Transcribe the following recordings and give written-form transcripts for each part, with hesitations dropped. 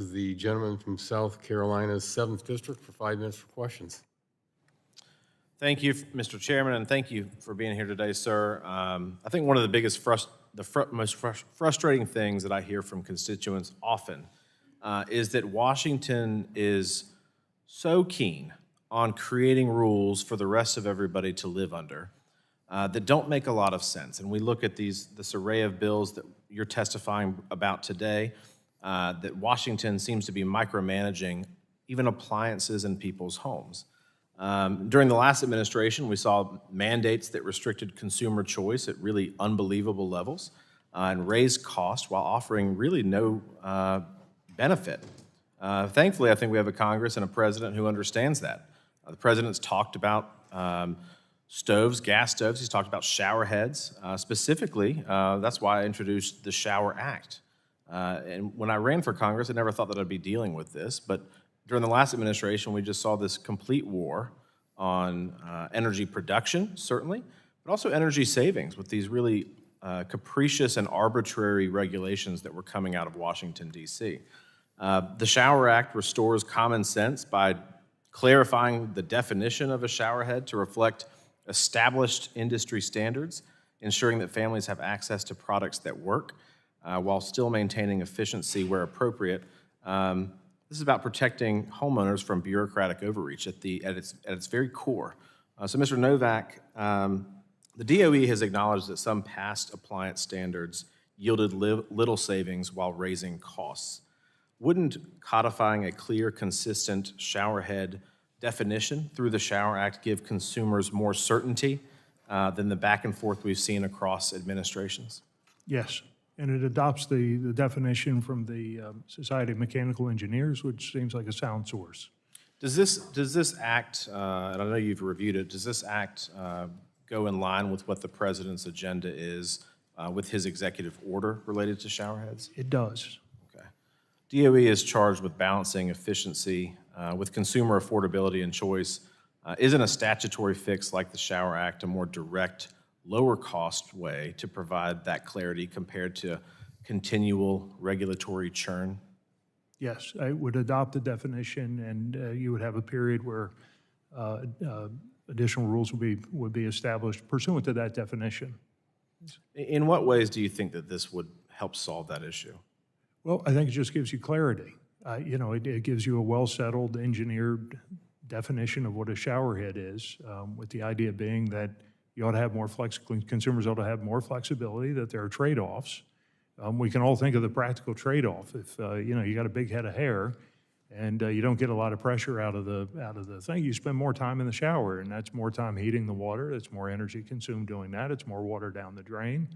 The gentleman from South Carolina's 7th District for 5 minutes for questions. Thank you, Mr. Chairman, and thank you for being here today, sir. I think one of the biggest, most frustrating things that I hear from constituents often is that Washington is so keen on creating rules for the rest of everybody to live under that don't make a lot of sense. And we look at this array of bills that you're testifying about today, that Washington seems to be micromanaging even appliances in people's homes. During the last administration, we saw mandates that restricted consumer choice at really unbelievable levels and raised costs while offering really no benefit. Thankfully, I think we have a Congress and a president who understands that. The president's talked about stoves, gas stoves. He's talked about shower heads. Specifically, that's why I introduced the Shower Act. And when I ran for Congress, I never thought that I'd be dealing with this, but during the last administration, we just saw this complete war on energy production, certainly, but also energy savings with these really capricious and arbitrary regulations that were coming out of Washington, D.C. The Shower Act restores common sense by clarifying the definition of a shower head to reflect established industry standards, ensuring that families have access to products that work while still maintaining efficiency where appropriate. This is about protecting homeowners from bureaucratic overreach at its very core. So, Mr. Novak, the DOE has acknowledged that some past appliance standards yielded little savings while raising costs. Wouldn't codifying a clear, consistent shower head definition through the Shower Act give consumers more certainty than the back and forth we've seen across administrations? Yes, and it adopts the definition from the Society of Mechanical Engineers, which seems like a sound source. Does this act, and I know you've reviewed it, does this act go in line with what the president's agenda is with his executive order related to shower heads? It does. Okay. DOE is charged with balancing efficiency with consumer affordability and choice. Isn't a statutory fix like the Shower Act a more direct, lower cost way to provide that clarity compared to continual regulatory churn? Yes, I would adopt the definition, and you would have a period where additional rules would be established pursuant to that definition. In what ways do you think that this would help solve that issue? Well, I think it just gives you clarity. It gives you a well-settled, engineered definition of what a shower head is, with the idea being that you ought to have more consumers ought to have more flexibility, that there are trade-offs. We can all think of the practical trade-off. If you got a big head of hair and you don't get a lot of pressure out of the thing, you spend more time in the shower, and that's more time heating the water. That's more energy consumed doing that. It's more water down the drain.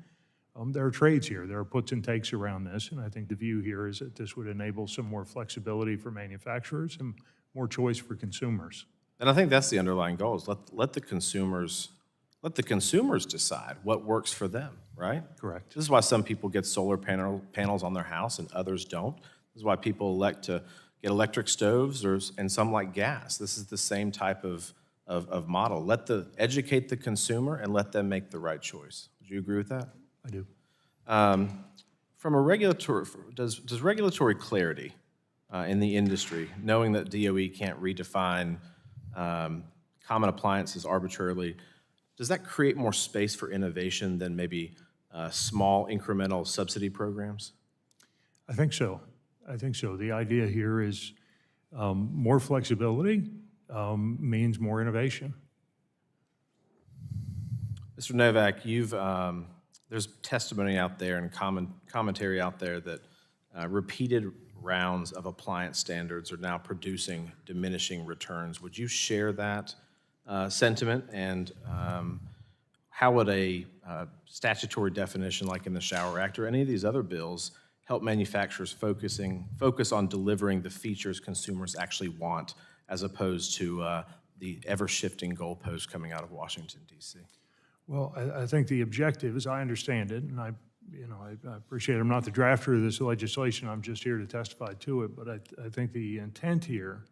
There are trades here. There are puts and takes around this, and I think the view here is that this would enable some more flexibility for manufacturers and more choice for consumers. And I think that's the underlying goal: is let the consumers decide what works for them. Right? Correct. This is why some people get solar panels on their house and others don't. This is why people elect to get electric stoves and some like gas. This is the same type of model. Educate the consumer and let them make the right choice. Would you agree with that? I do. From a regulatory, does regulatory clarity in the industry, knowing that DOE can't redefine common appliances arbitrarily, does that create more space for innovation than maybe small incremental subsidy programs? I think so. The idea here is more flexibility means more innovation. Mr. Novak, there's testimony out there and commentary out there that repeated rounds of appliance standards are now producing diminishing returns. Would you share that sentiment, and how would a statutory definition like in the Shower Act or any of these other bills help manufacturers focus on delivering the features consumers actually want, as opposed to the ever-shifting goalposts coming out of Washington, D.C.? Well, I think the objective, as I understand it, and I appreciate I'm not the drafter of this legislation, I'm just here to testify to it, but I think the intent here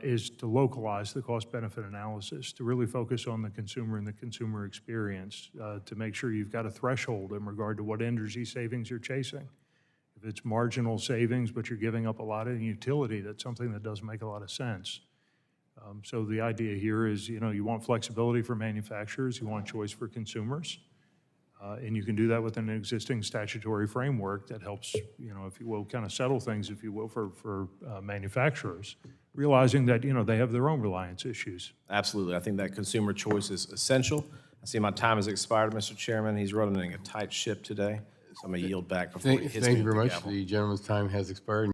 is to localize the cost-benefit analysis, to really focus on the consumer and the consumer experience, to make sure you've got a threshold in regard to what energy savings you're chasing. If If it's marginal savings, but you're giving up a lot of utility, that's something that doesn't make a lot of sense. So the idea here is, you know, you want flexibility for manufacturers, you want choice for consumers, and you can do that within an existing statutory framework that helps, you know, if you will, kind of settle things, if you will, for manufacturers, realizing that, you know, they have their own reliance issues. Absolutely. I think that consumer choice is essential. I see my time has expired, Mr. Chairman. He's running a tight ship today, so I'm going to yield back before he hits me Thank you with very the much. gavel. The gentleman's time has expired.